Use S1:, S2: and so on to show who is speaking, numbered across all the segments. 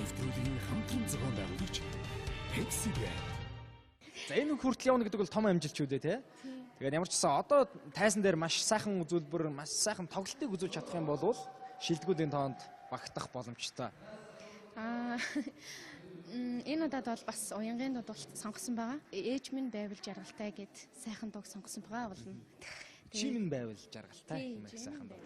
S1: нэвтрүүлгийн хамтран зохион байгуулагч Pepsi байна.
S2: За энэ хүртэл явна гэдэг бол том амжилт шүү дээ тий. Тэгээд ямар ч гэсэн одоо тайсан дээр маш сайхан үзүүлбэр, маш сайхан тоглолтыг үзүүлж чадах юм бол шилдэгүүдийн тоонд багтах боломжтой.
S3: Энэ удаад бол бас уянгийн дуудуулалт сонгосон байгаа. Ээж минь байвал жаргалтай гэд сайхан дуу сонгосон байгаа болно.
S2: Чи минь байвал жаргалтай гэмээр сайхан дуу.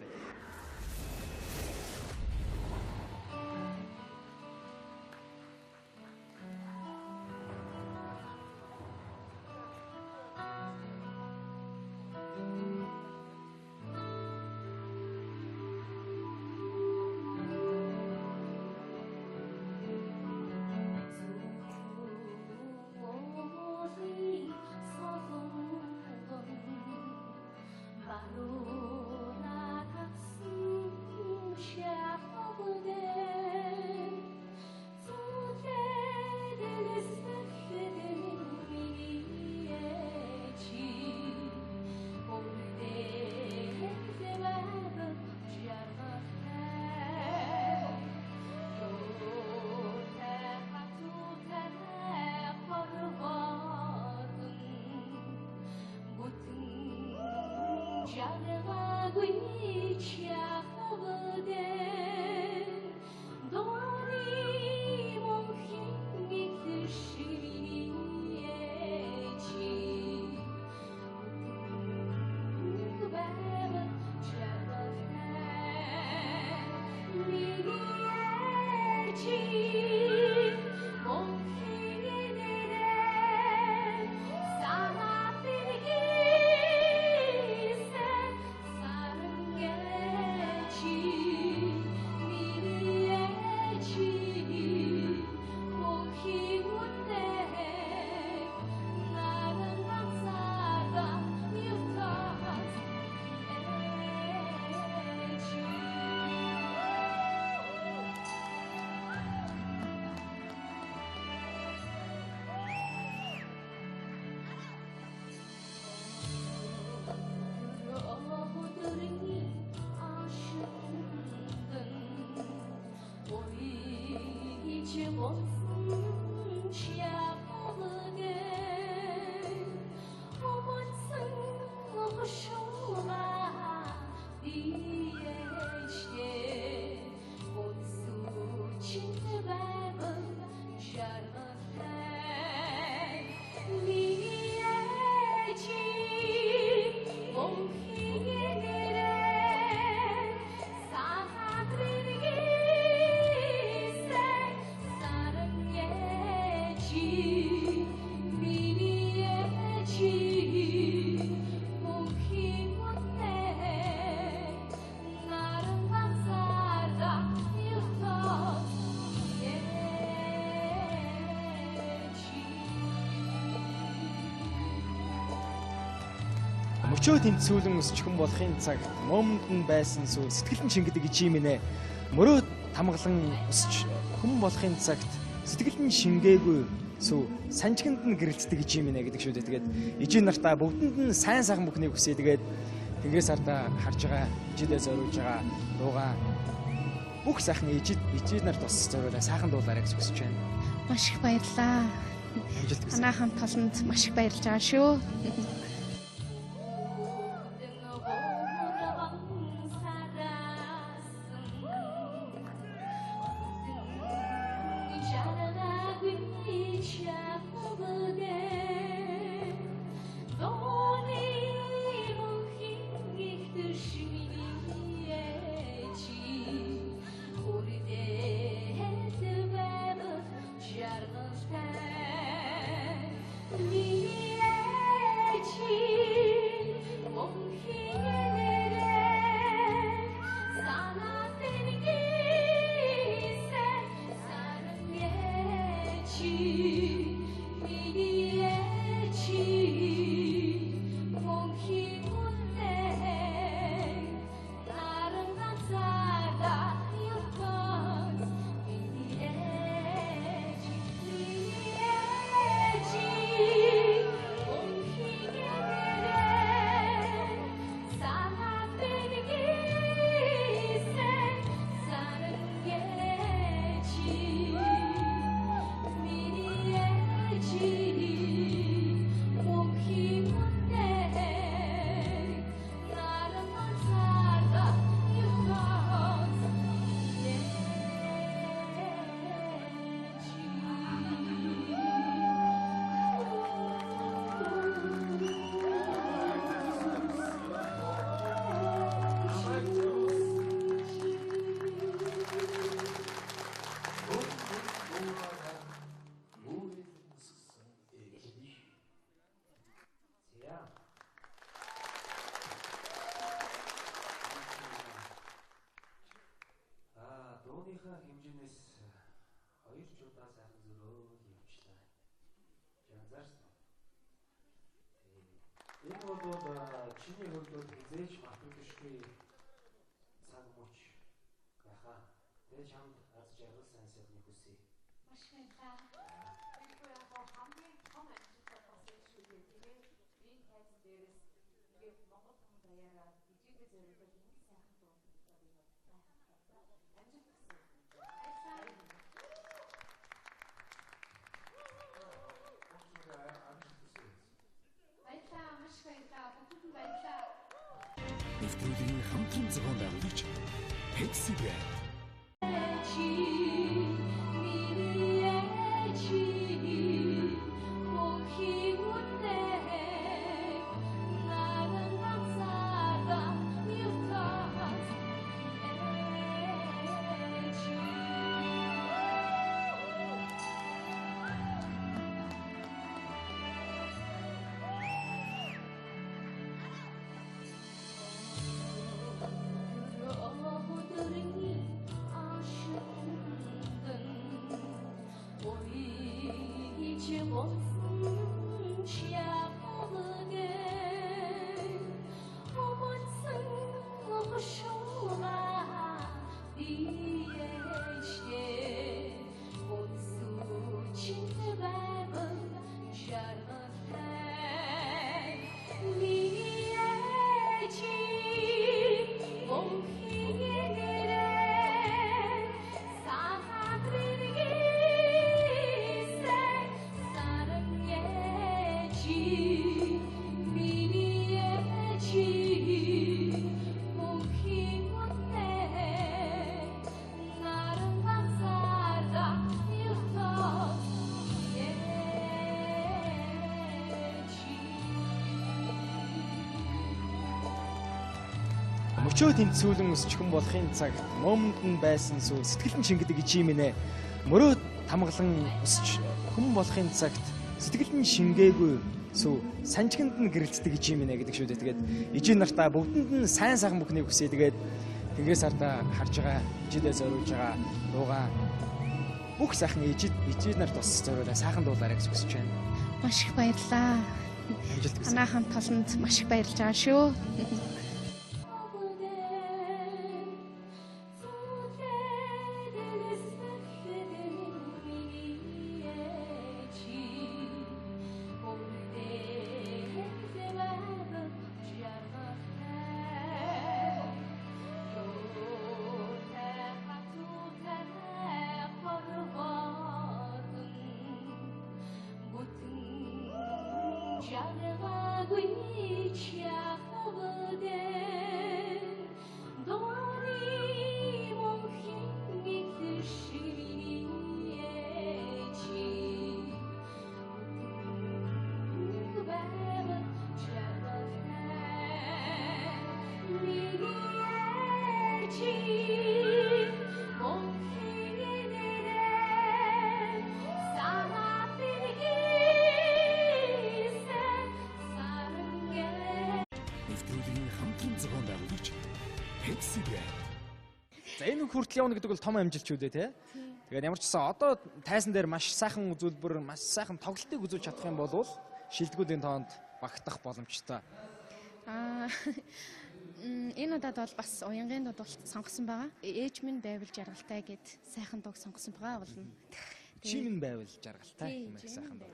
S2: Мөчөө тэмцүүлэн өсч хүн болохын цагт момонд нь байсан сүү сэтгэлэн шингэдэг гэж юм нэ. Мөрөө тамгалан өсч хүн болохын цагт сэтгэлэн шингээгүй сүү санжигнд нь гэрэлтдэг гэж юм нэ гэдэг шүү дээ. Тэгээд ижийн нартаа бүгдэнд нь сайн сайхан бүхнийг хүсье. Тэгээд тэнгээс ардаа харж байгаа ижидээ зориулж байгаа дуугаа бүх сайхан ижид нарт бас зориулаа сайхан дуулаарай гэж хүсэж байна.
S3: Маш их баярлалаа. Танай хамт толонд маш их баярлж байгаа шүү.
S4: Liege анзаарсан. Энэ бол чиний хувьд бол хизээж мартагдахгүй цаг мөч байхаа. Тэгээ чамд аз жаргал сайн сайхныг хүсье.
S5: Маш баярлалаа. Би яг хамгийн том амжилттай болсон шүү дээ. Тэгээд энэ тайз дээрээс тэгээд Монгол том даяараа ижигээ зориулаад ингэ сайхан дуу амжилт хүсье. Баярлалаа, маш баярлалаа. Бүгд баярлалаа.
S1: Нэвтрүүлгийн хамтран зохион байгуулагч Pepsi Brand.
S2: Мөчөө тэнцвүүлэн өсчихөн болохын цагт момонд нь байсан сүү сэтгэлэн шингэдэг гэж юм нэ. Мөрөө тамгалан өсч хүн болохын цагт сэтгэлэн шингээгүй сүү санжигнд нь гэрэлцдэг гэж юм нэ гэдэг шүү дээ. Тэгээд ижийн нартаа бүгдэнд нь сайн сайхан бүхнийг хүсье. Тэгээд тэнгэрээс ардаа харж байгаа ижидээ зориулж байгаа дуугаа бүх сайхан ижид нарт бас зориулаа сайхан дуулаарай гэж хүсэж байна.
S3: Маш их баярлалаа.
S2: Амжилт хүсье.
S3: Танай хамт олонд маш их баярлж байгаа шүү.
S1: Нэвтрүүлгийн хамтран зохион байгуулагч Pepsi Brand.
S2: За энэ хүртэл явна гэдэг бол том амжилт шүү дээ тий. Тэгээд ямар ч гэсэн одоо тайзан дээр маш сайхан үзүүлбэр, маш сайхан тоглолтыг үзүүлж чадах юм бол шилдэгүүдийн тоонд багтах боломжтой.
S3: Энэ удаад бол бас уянгийн дууд сонгосон байгаа. Ээж минь байвал жаргалтай гэд сайхан дууг сонгосон байгаа болно.
S2: Чи минь байвал жаргалтай хэмээх сайхан дуу.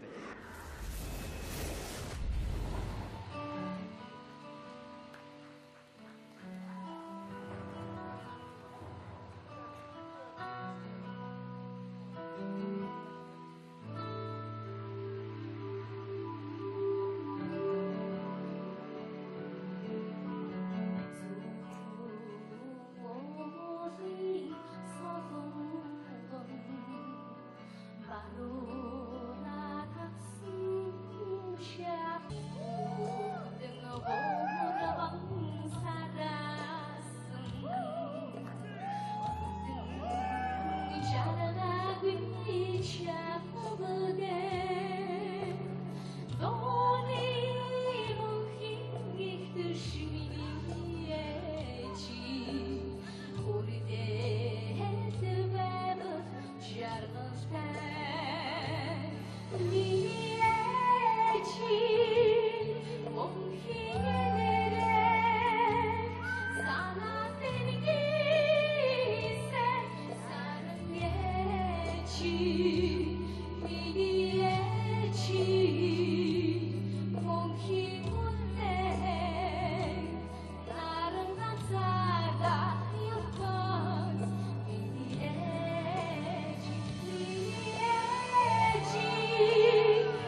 S5: chi